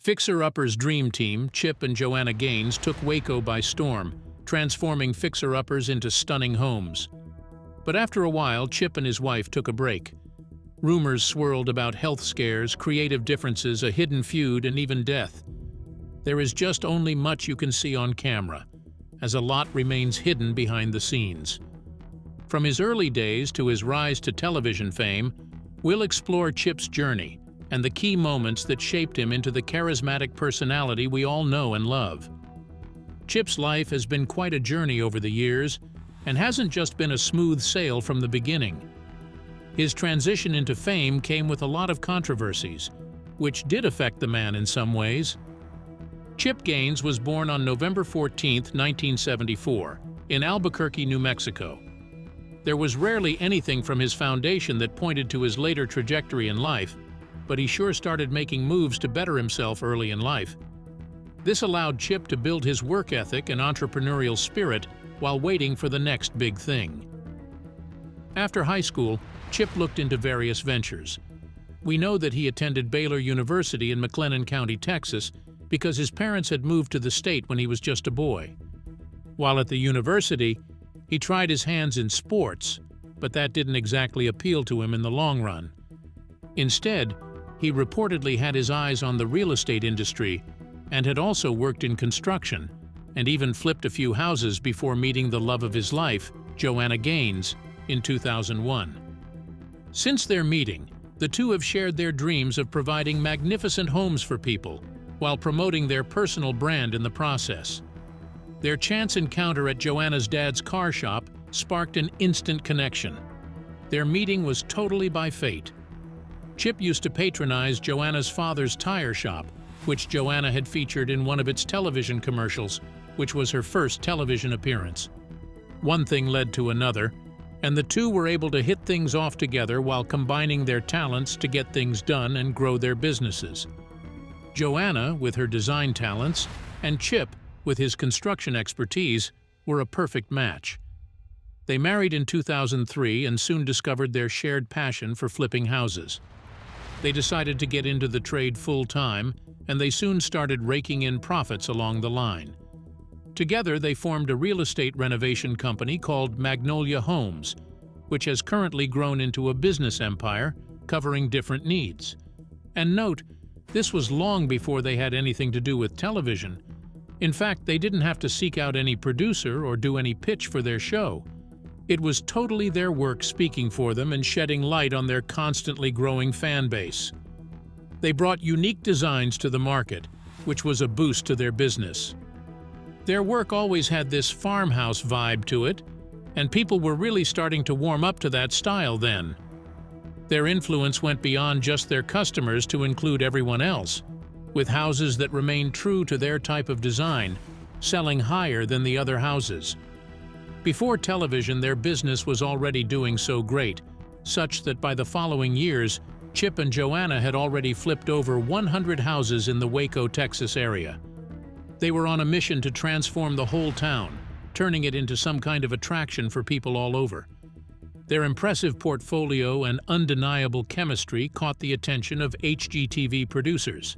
Fixer Upper's dream team, Chip and Joanna Gaines, took Waco by storm, transforming Fixer Uppers into stunning homes. But after a while, Chip and his wife took a break. Rumors swirled about health scares, creative differences, a hidden feud, and even death. There is just only much you can see on camera, as a lot remains hidden behind the scenes. From his early days to his rise to television fame, we'll explore Chip's journey and the key moments that shaped him into the charismatic personality we all know and love. Chip's life has been quite a journey over the years and hasn't just been a smooth sail from the beginning. His transition into fame came with a lot of controversies, which did affect the man in some ways. Chip Gaines was born on November 14, 1974, in Albuquerque, New Mexico. There was rarely anything from his foundation that pointed to his later trajectory in life, but he sure started making moves to better himself early in life. This allowed Chip to build his work ethic and entrepreneurial spirit while waiting for the next big thing. After high school, Chip looked into various ventures. We know that he attended Baylor University in McLennan County, Texas, because his parents had moved to the state when he was just a boy. While at the university, he tried his hands in sports, but that didn't exactly appeal to him in the long run. Instead, he reportedly had his eyes on the real estate industry and had also worked in construction, and even flipped a few houses before meeting the love of his life, Joanna Gaines, in 2001. Since their meeting, the two have shared their dreams of providing magnificent homes for people while promoting their personal brand in the process. Their chance encounter at Joanna's dad's car shop sparked an instant connection. Their meeting was totally by fate. Chip used to patronize Joanna's father's tire shop, which Joanna had featured in one of its television commercials, which was her first television appearance. One thing led to another, and the two were able to hit things off together while combining their talents to get things done and grow their businesses. Joanna, with her design talents, and Chip, with his construction expertise, were a perfect match. They married in 2003 and soon discovered their shared passion for flipping houses. They decided to get into the trade full-time, and they soon started raking in profits along the line. Together, they formed a real estate renovation company called Magnolia Homes, which has currently grown into a business empire covering different needs. And note, this was long before they had anything to do with television. In fact, they didn't have to seek out any producer or do any pitch for their show. It was totally their work speaking for them and shedding light on their constantly growing fan base. They brought unique designs to the market, which was a boost to their business. Their work always had this farmhouse vibe to it, and people were really starting to warm up to that style then. Their influence went beyond just their customers to include everyone else, with houses that remained true to their type of design, selling higher than the other houses. Before television, their business was already doing so great, such that by the following years, Chip and Joanna had already flipped over 100 houses in the Waco, Texas area. They were on a mission to transform the whole town, turning it into some kind of attraction for people all over. Their impressive portfolio and undeniable chemistry caught the attention of HGTV producers.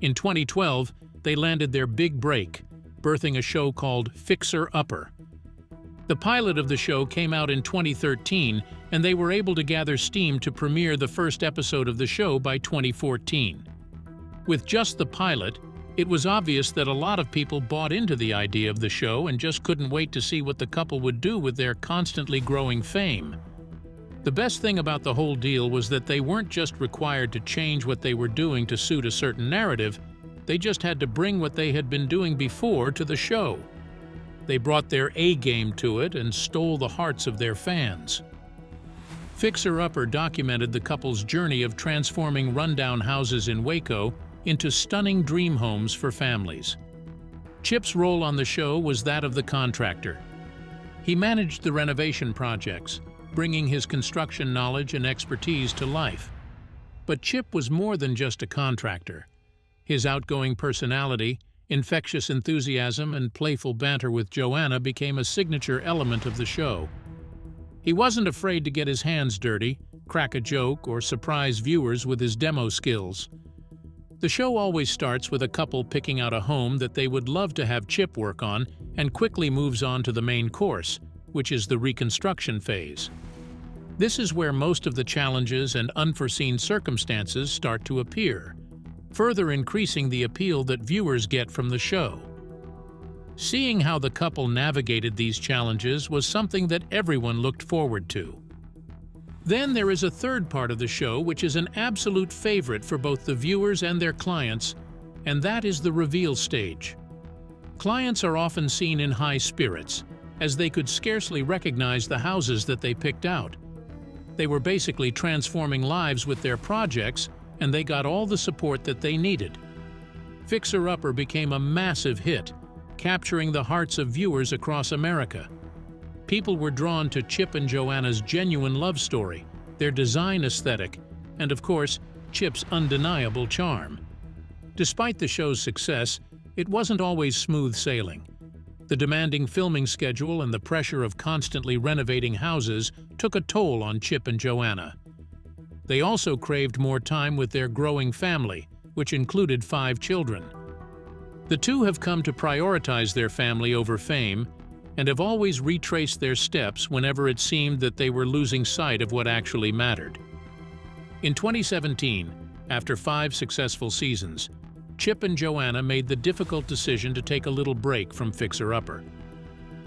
In 2012, they landed their big break, birthing a show called Fixer Upper. The pilot of the show came out in 2013, and they were able to gather steam to premiere the first episode of the show by 2014. With just the pilot, it was obvious that a lot of people bought into the idea of the show and just couldn't wait to see what the couple would do with their constantly growing fame. The best thing about the whole deal was that they weren't just required to change what they were doing to suit a certain narrative, they just had to bring what they had been doing before to the show. They brought their A-game to it and stole the hearts of their fans. Fixer Upper documented the couple's journey of transforming rundown houses in Waco into stunning dream homes for families. Chip's role on the show was that of the contractor. He managed the renovation projects, bringing his construction knowledge and expertise to life. But Chip was more than just a contractor. His outgoing personality, infectious enthusiasm, and playful banter with Joanna became a signature element of the show. He wasn't afraid to get his hands dirty, crack a joke, or surprise viewers with his demo skills. The show always starts with a couple picking out a home that they would love to have Chip work on and quickly moves on to the main course, which is the reconstruction phase. This is where most of the challenges and unforeseen circumstances start to appear, further increasing the appeal that viewers get from the show. Seeing how the couple navigated these challenges was something that everyone looked forward to. Then there is a third part of the show which is an absolute favorite for both the viewers and their clients, and that is the reveal stage. Clients are often seen in high spirits, as they could scarcely recognize the houses that they picked out. They were basically transforming lives with their projects, and they got all the support that they needed. Fixer Upper became a massive hit, capturing the hearts of viewers across America. People were drawn to Chip and Joanna's genuine love story, their design aesthetic, and of course, Chip's undeniable charm. Despite the show's success, it wasn't always smooth sailing. The demanding filming schedule and the pressure of constantly renovating houses took a toll on Chip and Joanna. They also craved more time with their growing family, which included 5 children. The two have come to prioritize their family over fame, and have always retraced their steps whenever it seemed that they were losing sight of what actually mattered. In 2017, after 5 successful seasons, Chip and Joanna made the difficult decision to take a little break from Fixer Upper.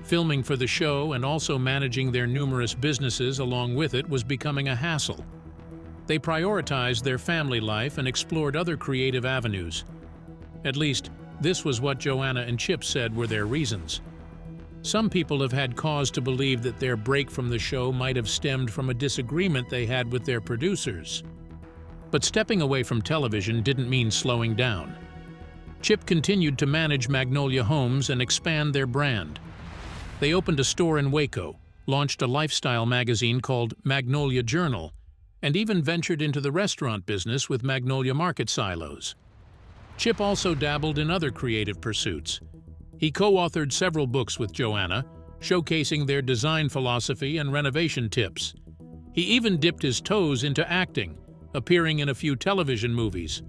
Filming for the show and also managing their numerous businesses along with it was becoming a hassle. They prioritized their family life and explored other creative avenues. At least, this was what Joanna and Chip said were their reasons. Some people have had cause to believe that their break from the show might have stemmed from a disagreement they had with their producers. But stepping away from television didn't mean slowing down. Chip continued to manage Magnolia homes and expand their brand. They opened a store in Waco, launched a lifestyle magazine called Magnolia Journal, and even ventured into the restaurant business with Magnolia Market Silos. Chip also dabbled in other creative pursuits. He co-authored several books with Joanna, showcasing their design philosophy and renovation tips. He even dipped his toes into acting, appearing in a few television movies.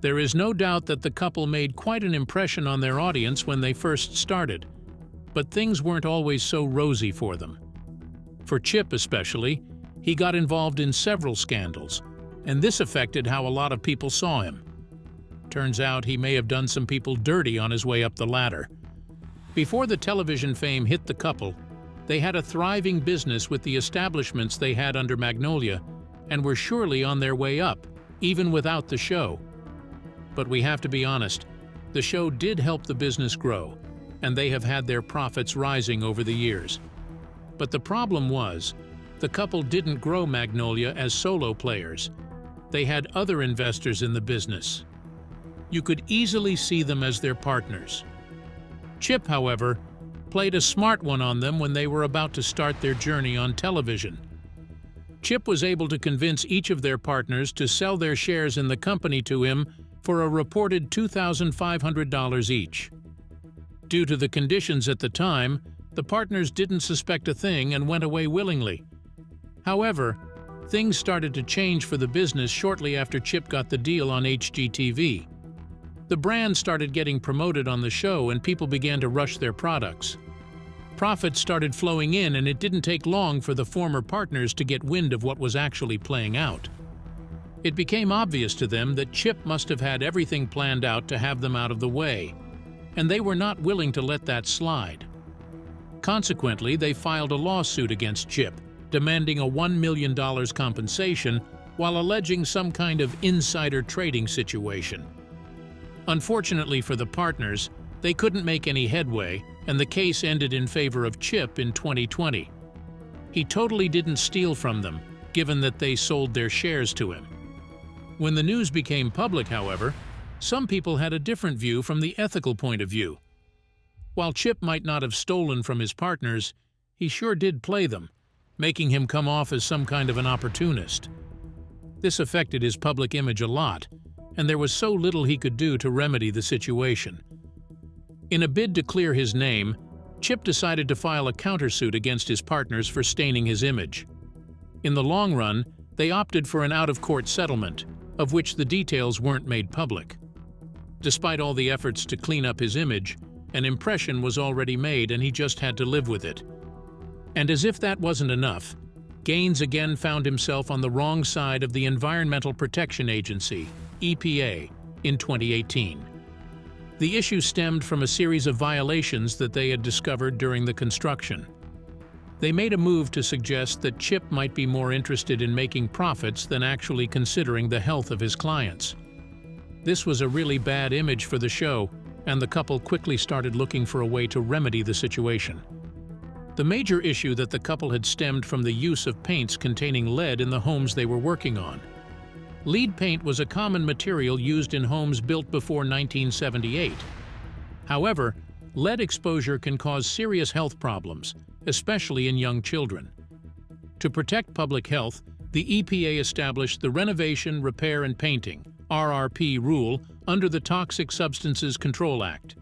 There is no doubt that the couple made quite an impression on their audience when they first started, but things weren't always so rosy for them. For Chip especially, he got involved in several scandals, and this affected how a lot of people saw him. Turns out he may have done some people dirty on his way up the ladder. Before the television fame hit the couple, they had a thriving business with the establishments they had under Magnolia and were surely on their way up, even without the show. But we have to be honest, the show did help the business grow, and they have had their profits rising over the years. But the problem was, the couple didn't grow Magnolia as solo players. They had other investors in the business. You could easily see them as their partners. Chip, however, played a smart one on them when they were about to start their journey on television. Chip was able to convince each of their partners to sell their shares in the company to him for a reported $2,500 each. Due to the conditions at the time, the partners didn't suspect a thing and went away willingly. However, things started to change for the business shortly after Chip got the deal on HGTV. The brand started getting promoted on the show and people began to rush their products. Profits started flowing in and it didn't take long for the former partners to get wind of what was actually playing out. It became obvious to them that Chip must have had everything planned out to have them out of the way, and they were not willing to let that slide. Consequently, they filed a lawsuit against Chip, demanding a $1 million compensation while alleging some kind of insider trading situation. Unfortunately for the partners, they couldn't make any headway, and the case ended in favor of Chip in 2020. He totally didn't steal from them, given that they sold their shares to him. When the news became public, however, some people had a different view from the ethical point of view. While Chip might not have stolen from his partners, he sure did play them, making him come off as some kind of an opportunist. This affected his public image a lot, and there was so little he could do to remedy the situation. In a bid to clear his name, Chip decided to file a countersuit against his partners for staining his image. In the long run, they opted for an out-of-court settlement, of which the details weren't made public. Despite all the efforts to clean up his image, an impression was already made and he just had to live with it. And as if that wasn't enough, Gaines again found himself on the wrong side of the Environmental Protection Agency, EPA, in 2018. The issue stemmed from a series of violations that they had discovered during the construction. They made a move to suggest that Chip might be more interested in making profits than actually considering the health of his clients. This was a really bad image for the show, and the couple quickly started looking for a way to remedy the situation. The major issue that the couple had stemmed from the use of paints containing lead in the homes they were working on. Lead paint was a common material used in homes built before 1978. However, lead exposure can cause serious health problems, especially in young children. To protect public health, the EPA established the Renovation, Repair and Painting (RRP) rule under the Toxic Substances Control Act.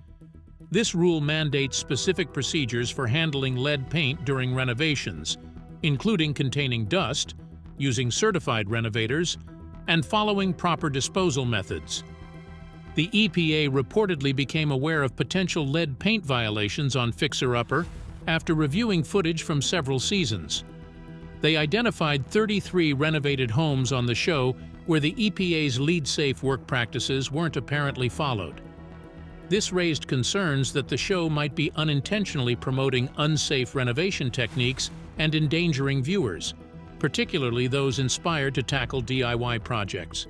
This rule mandates specific procedures for handling lead paint during renovations, including containing dust, using certified renovators, and following proper disposal methods. The EPA reportedly became aware of potential lead paint violations on Fixer Upper after reviewing footage from several seasons. They identified 33 renovated homes on the show where the EPA's lead-safe work practices weren't apparently followed. This raised concerns that the show might be unintentionally promoting unsafe renovation techniques and endangering viewers, particularly those inspired to tackle DIY projects.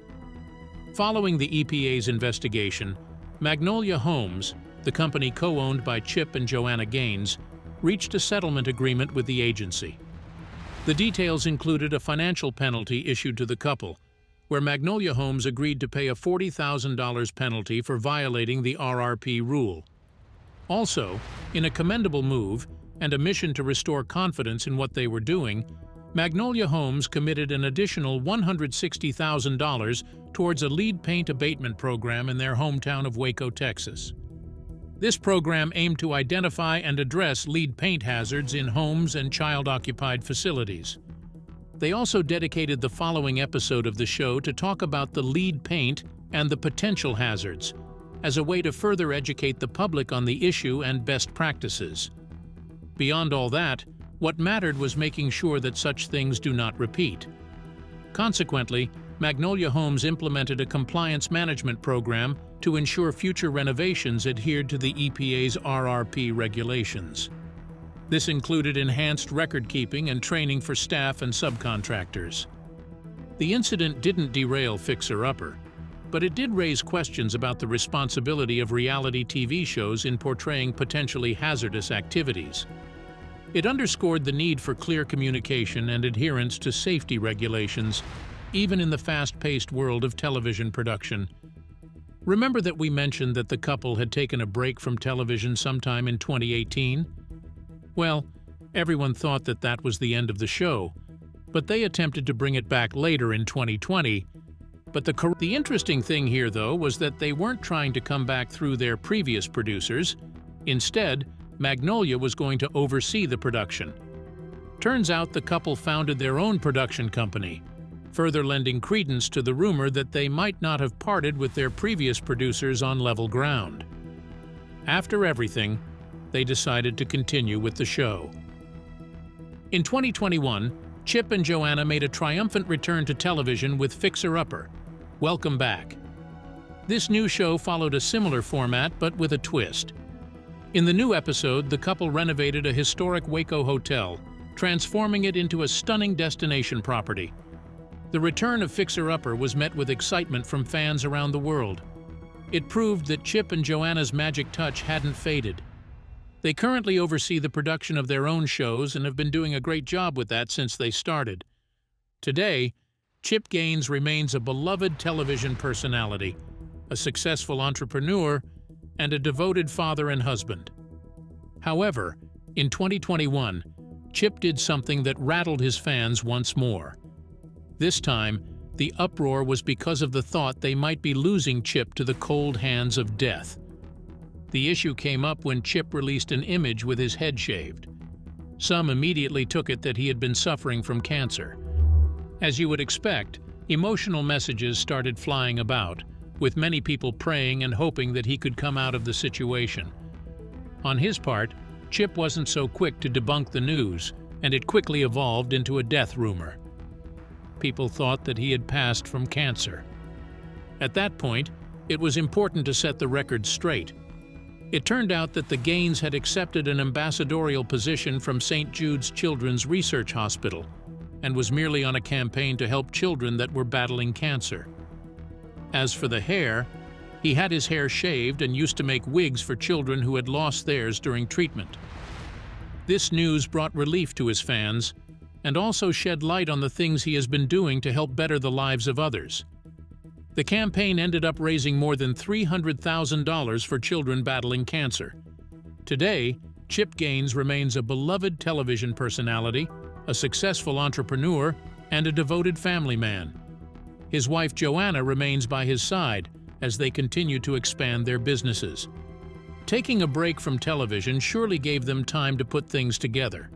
Following the EPA's investigation, Magnolia Homes, the company co-owned by Chip and Joanna Gaines, reached a settlement agreement with the agency. The details included a financial penalty issued to the couple, where Magnolia Homes agreed to pay a $40,000 penalty for violating the RRP rule. Also, in a commendable move and a mission to restore confidence in what they were doing, Magnolia Homes committed an additional $160,000 towards a lead paint abatement program in their hometown of Waco, Texas. This program aimed to identify and address lead paint hazards in homes and child-occupied facilities. They also dedicated the following episode of the show to talk about the lead paint and the potential hazards, as a way to further educate the public on the issue and best practices. Beyond all that, what mattered was making sure that such things do not repeat. Consequently, Magnolia Homes implemented a compliance management program to ensure future renovations adhered to the EPA's RRP regulations. This included enhanced record-keeping and training for staff and subcontractors. The incident didn't derail Fixer Upper, but it did raise questions about the responsibility of reality TV shows in portraying potentially hazardous activities. It underscored the need for clear communication and adherence to safety regulations, even in the fast-paced world of television production. Remember that we mentioned that the couple had taken a break from television sometime in 2018? Well, everyone thought that that was the end of the show, but they attempted to bring it back later in 2020. But the interesting thing here, though, was that they weren't trying to come back through their previous producers. Instead, Magnolia was going to oversee the production. Turns out the couple founded their own production company, further lending credence to the rumor that they might not have parted with their previous producers on level ground. After everything, they decided to continue with the show. In 2021, Chip and Joanna made a triumphant return to television with Fixer Upper. Welcome back. This new show followed a similar format but with a twist. In the new episode, the couple renovated a historic Waco hotel, transforming it into a stunning destination property. The return of Fixer Upper was met with excitement from fans around the world. It proved that Chip and Joanna's magic touch hadn't faded. They currently oversee the production of their own shows and have been doing a great job with that since they started. Today, Chip Gaines remains a beloved television personality, a successful entrepreneur, and a devoted father and husband. However, in 2021, Chip did something that rattled his fans once more. This time, the uproar was because of the thought they might be losing Chip to the cold hands of death. The issue came up when Chip released an image with his head shaved. Some immediately took it that he had been suffering from cancer. As you would expect, Emotional messages started flying about, with many people praying and hoping that he could come out of the situation. On his part, Chip wasn't so quick to debunk the news, and it quickly evolved into a death rumor. People thought that he had passed from cancer. At that point, it was important to set the record straight. It turned out that the Gaines had accepted an ambassadorial position from St. Jude's Children's Research Hospital and was merely on a campaign to help children that were battling cancer. As for the hair, he had his hair shaved and used to make wigs for children who had lost theirs during treatment. This news brought relief to his fans and also shed light on the things he has been doing to help better the lives of others. The campaign ended up raising more than $300,000 for children battling cancer. Today, Chip Gaines remains a beloved television personality, a successful entrepreneur, and a devoted family man. His wife Joanna remains by his side as they continue to expand their businesses. Taking a break from television surely gave them time to put things together.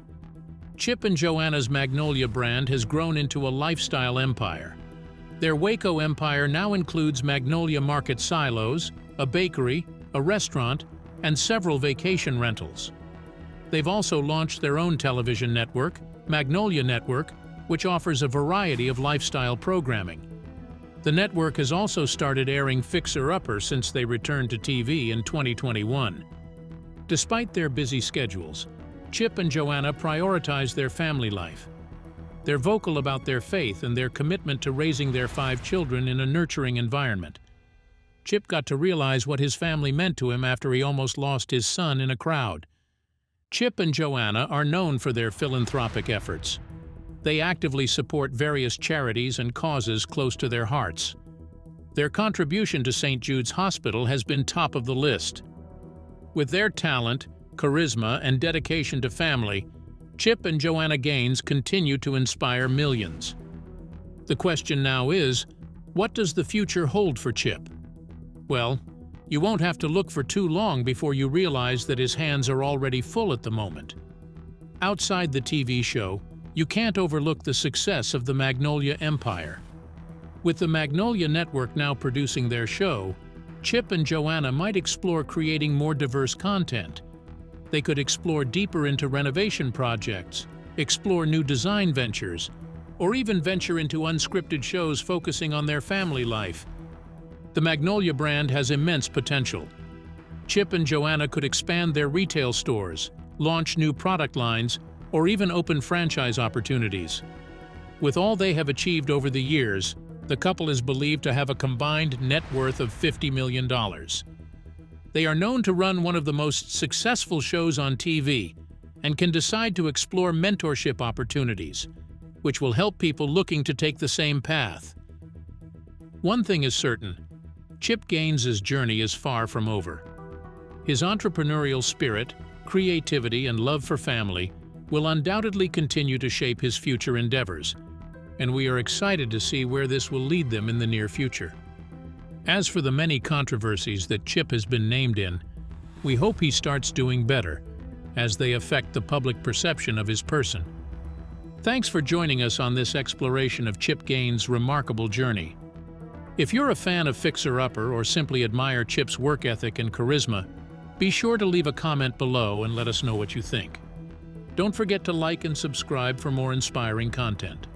Chip and Joanna's Magnolia brand has grown into a lifestyle empire. Their Waco empire now includes Magnolia Market silos, a bakery, a restaurant, and several vacation rentals. They've also launched their own television network, Magnolia Network, which offers a variety of lifestyle programming. The network has also started airing Fixer Upper since they returned to TV in 2021. Despite their busy schedules, Chip and Joanna prioritize their family life. They're vocal about their faith and their commitment to raising their 5 children in a nurturing environment. Chip got to realize what his family meant to him after he almost lost his son in a crowd. Chip and Joanna are known for their philanthropic efforts. They actively support various charities and causes close to their hearts. Their contribution to St. Jude's Hospital has been top of the list. With their talent, charisma, and dedication to family, Chip and Joanna Gaines continue to inspire millions. The question now is, what does the future hold for Chip? Well, you won't have to look for too long before you realize that his hands are already full at the moment. Outside the TV show, you can't overlook the success of the Magnolia empire. With the Magnolia Network now producing their show, Chip and Joanna might explore creating more diverse content. They could explore deeper into renovation projects, explore new design ventures, or even venture into unscripted shows focusing on their family life. The Magnolia brand has immense potential. Chip and Joanna could expand their retail stores, launch new product lines, or even open franchise opportunities. With all they have achieved over the years, the couple is believed to have a combined net worth of $50 million. They are known to run one of the most successful shows on TV and can decide to explore mentorship opportunities, which will help people looking to take the same path. One thing is certain, Chip Gaines' journey is far from over. His entrepreneurial spirit, creativity, and love for family will undoubtedly continue to shape his future endeavors, and we are excited to see where this will lead them in the near future. As for the many controversies that Chip has been named in, we hope he starts doing better, as they affect the public perception of his person. Thanks for joining us on this exploration of Chip Gaines' remarkable journey. If you're a fan of Fixer Upper or simply admire Chip's work ethic and charisma, be sure to leave a comment below and let us know what you think. Don't forget to like and subscribe for more inspiring content.